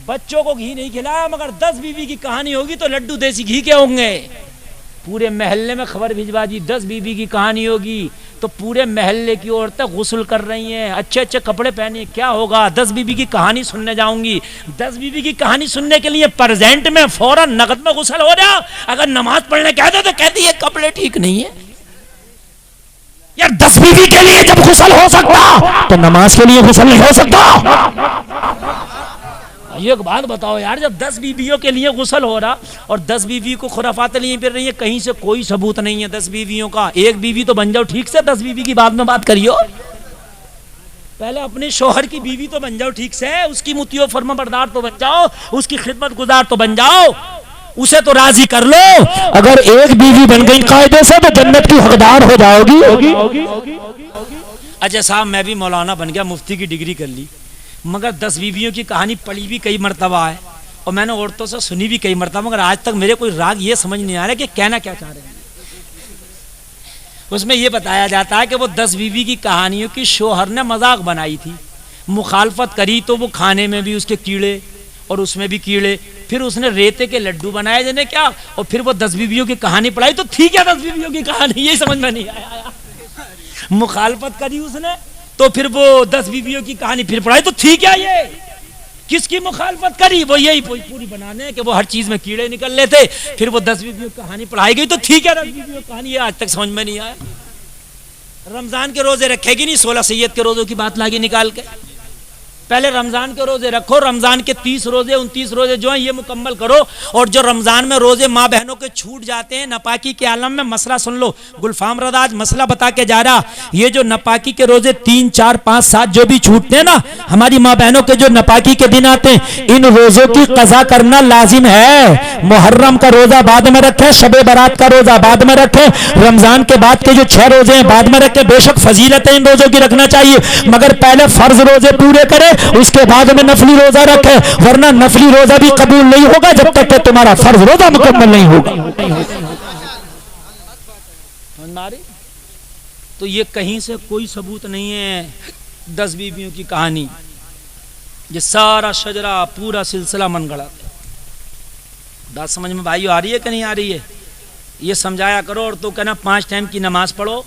بچوں کو گھی نہیں کھلایا مگر 10 بیوی کی کہانی ہوگی تو لڈو دیسی گھی کے ہوں گے. پورے محلے میں خبر بھجوا دی 10 بیوی کی کہانی ہوگی تو پورے محلے کی عورتیں غسل کر رہی ہیں, اچھے اچھے کپڑے پہنے. کیا ہوگا؟ 10 بیوی کی کہانی سننے جاؤں گی. 10 بیوی کی کہانی سننے کے لیے پرزینٹ میں فوراً نقد میں غسل ہو جا. اگر نماز پڑھنے کہتے تو کہتی ہے کپڑے ٹھیک نہیں ہے. یار 10 بیوی کے لیے جب غسل ہو سکتا تو نماز کے لیے غسل نہیں ہو سکتا؟ یہ ایک بات بتاؤ یار, جب 10 بیویوں کے لیے غسل ہو رہا اور 10 بیوی کو خرافات لیے پھر رہی ہے, کہیں سے کوئی ثبوت نہیں ہے 10 بیویوں کا. ایک بیوی تو بن جاؤ ٹھیک سے, 10 بیوی کی بعد میں بات کریو. پہلے اپنے شوہر کی بیوی تو بن جاؤ ٹھیک سے, اس کی مطیع و فرما بردار تو بن جاؤ, اس کی خدمت گزار تو بن جاؤ, اسے تو راضی کر لو. اگر ایک بیوی بن گئی قاعدے سے تو جنت کی حقدار ہو جاؤ گی. اچھا صاحب میں بھی مولانا بن گیا, مفتی کی ڈگری کر لی, مگر 10 بیویوں کی کہانی پڑھی بھی کئی مرتبہ ہے اور میں نے عورتوں سے سنی بھی کئی مرتبہ, مگر آج تک میرے کوئی راگ یہ سمجھ نہیں آ رہا کہ کہنا کیا چاہ رہے ہیں. اس میں یہ بتایا جاتا ہے کہ وہ 10 بیوی کی کہانیوں کی شوہر نے مذاق بنائی تھی, مخالفت کری تو وہ کھانے میں بھی اس کے کیڑے اور اس میں بھی کیڑے, پھر اس نے ریتے کے لڈو بنائے جنہیں کیا, اور پھر وہ 10 بیویوں کی کہانی پڑھائی. تو ٹھیک ہے 10 بیویوں کی کہانی, یہی سمجھ میں نہیں آیا. مخالفت کری اس نے تو پھر وہ 10 بیویوں کی کہانی پھر پڑھائی. تو ٹھیک ہے, یہ کس کی مخالفت کری؟ وہ یہی پوری بنانے کہ وہ ہر چیز میں کیڑے نکل لیتے, پھر وہ 10 بیویوں کی کہانی پڑھائی گئی. تو ٹھیک ہے 10 بیویوں کی کہانی, یہ آج تک سمجھ میں نہیں آیا. رمضان کے روزے رکھے گی نہیں, 16 سید کے روزوں کی بات لاگی نکال کے. پہلے رمضان کے روزے رکھو, رمضان کے 30 روزے 29 روزے جو ہیں یہ مکمل کرو. اور جو رمضان میں روزے ماں بہنوں کے چھوٹ جاتے ہیں ناپاکی کے عالم میں, مسئلہ سن لو, گلفام رضا آج مسئلہ بتا کے جا رہا. یہ جو ناپاکی کے روزے 3 4 5 7 جو بھی چھوٹتے ہیں نا, ہماری ماں بہنوں کے جو ناپاکی کے دن آتے ہیں, ان روزوں کی قضا کرنا لازم ہے. محرم کا روزہ بعد میں رکھے, شب برات کا روزہ بعد میں رکھے, رمضان کے بعد کے جو 6 روزے ہیں بعد میں رکھے. بے شک فضیلتیں ان روزوں کی رکھنا چاہیے, مگر پہلے فرض روزے پورے کرے, اس کے بعد میں نفلی روزہ رکھے, ورنہ نفلی روزہ بھی قبول نہیں ہوگا جب تک کہ تمہارا فرض روزہ مکمل نہیں ہوگا. تو یہ کہیں سے کوئی ثبوت نہیں ہے 10 بیویوں کی کہانی. یہ سارا شجرہ پورا سلسلہ من گڑا. بات سمجھ میں بھائیو آ رہی ہے کہ نہیں آ رہی ہے؟ یہ سمجھایا کرو. اور تو کہنا 5 ٹائم کی نماز پڑھو,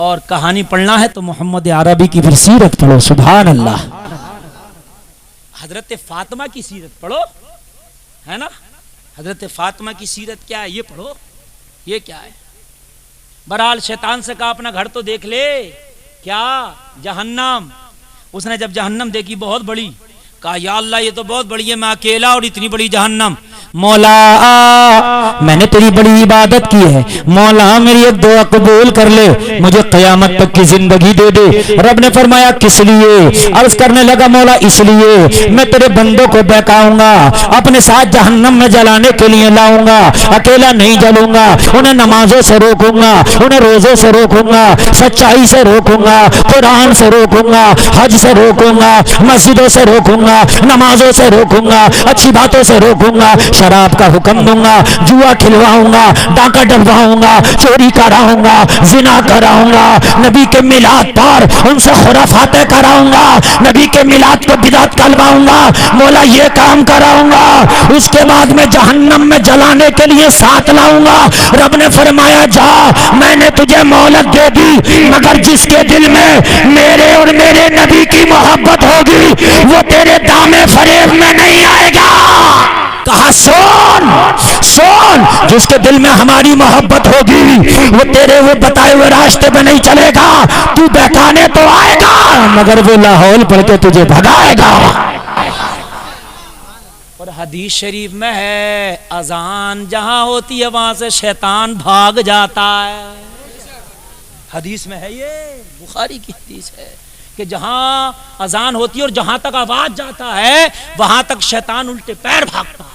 اور کہانی پڑھنا ہے تو محمد عربی کی پھر سیرت پڑھو. سبحان اللہ. حضرت فاطمہ کی سیرت پڑھو, ہے نا, حضرت فاطمہ کی سیرت کیا ہے یہ پڑھو. یہ کیا ہے؟ بہرحال شیطان سے کہا اپنا گھر تو دیکھ لے. کیا؟ جہنم. اس نے جب جہنم دیکھی بہت بڑی, کہا یا اللہ یہ تو بہت بڑی ہے, میں اکیلا اور اتنی بڑی جہنم. مولا میں نے تیری بڑی عبادت کی ہے, مولا میری ایک دعا قبول کر لے, مجھے قیامت تک کی زندگی دے دے. رب نے فرمایا کس لیے؟ عرض کرنے لگا مولا اس لیے میں تیرے بندوں کو بہکاؤں گا, اپنے ساتھ جہنم میں جلانے کے لیے لاؤں گا, اکیلا نہیں جلوں گا. انہیں نمازوں سے روکوں گا, انہیں روزوں سے روکوں گا, سچائی سے روکوں گا, قرآن سے روکوں گا, حج سے روکوں گا, مسجدوں سے روکوں گا, نمازوں سے روکوں گا, اچھی باتوں سے روکوں گا, شراب کا حکم دوں گا, جوا کھلواؤں گا, ڈاکہ ڈلواؤں گا, چوری کراؤں گا, زنا کراؤں گا, نبی کے میلاد پر ان سے خرافاتیں کراؤں گا, نبی کے میلاد کو بدعت کہلواؤں گا. مولا یہ کام کراؤں گا, اس کے بعد میں جہنم میں جلانے کے لیے ساتھ لاؤں گا. رب نے فرمایا جا, میں نے تجھے مہلت دے دی, مگر جس کے دل میں میرے اور میرے نبی کی محبت ہوگی وہ تیرے دامے فریب میں نہیں آئے گا. کہا سن, جس کے دل میں ہماری محبت ہوگی وہ تیرے وہ بتائے ہوئے راستے میں نہیں چلے گا. تو بہکانے تو آئے گا مگر وہ لاہور پڑھ کے تجھے بھگائے گا. اور حدیث شریف میں ہے اذان جہاں ہوتی ہے وہاں سے شیطان بھاگ جاتا ہے. حدیث میں ہے, یہ بخاری کی حدیث ہے کہ جہاں اذان ہوتی ہے اور جہاں تک آواز جاتا ہے وہاں تک شیطان الٹے پیر بھاگتا ہے.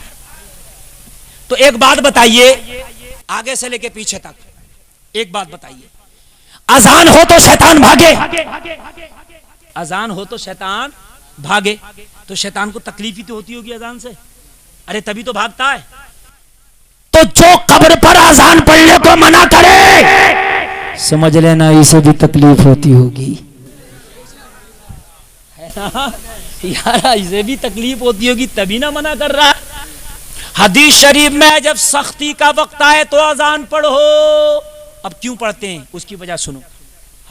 تو ایک بات بتائیے, آگے سے لے کے پیچھے تک ایک بات بتائیے, اذان ہو تو شیطان بھاگے, اذان ہو تو شیطان بھاگے, تو شیطان کو تکلیف ہی تو ہوتی ہوگی اذان سے, ارے تبھی تو بھاگتا ہے. تو جو قبر پر اذان پڑھنے کو منع کرے سمجھ لینا اسے بھی تکلیف ہوتی ہوگی. یار اسے بھی تکلیف ہوتی ہوگی تبھی نہ منع کر رہا. حدیث شریف میں جب سختی کا وقت آئے تو اذان پڑھو. اب کیوں پڑھتے ہیں اس کی وجہ سنو.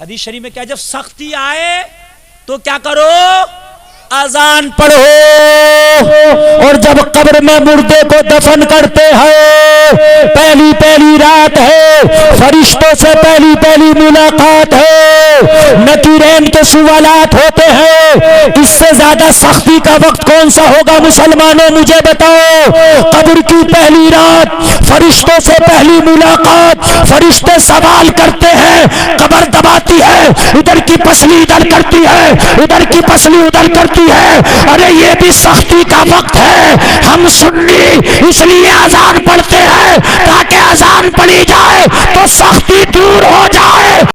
حدیث شریف میں کیا جب سختی آئے تو کیا کرو اذان پڑھو. اور جب قبر میں مردے کو دفن کرتے ہیں پہلی پہلی رات ہے, فرشتوں سے پہلی پہلی ملاقات ہے, نکیرین کے سوالات ہوتے ہیں. اس سے زیادہ سختی کا وقت کون سا ہوگا مسلمانوں مجھے بتاؤ. قبر کی پہلی رات, فرشتوں سے پہلی ملاقات, فرشتے سوال کرتے ہیں, قبر دباتی ہے, ادھر کی پسلی ادھر کرتی ہے, ادھر کی پسلی ادھر کرتی ہے. ارے یہ بھی سختی کا وقت ہے. ہم سنی اس لیے اذان پڑھتے ہیں تاکہ اذان پڑھی جائے تو سختی دور ہو جائے.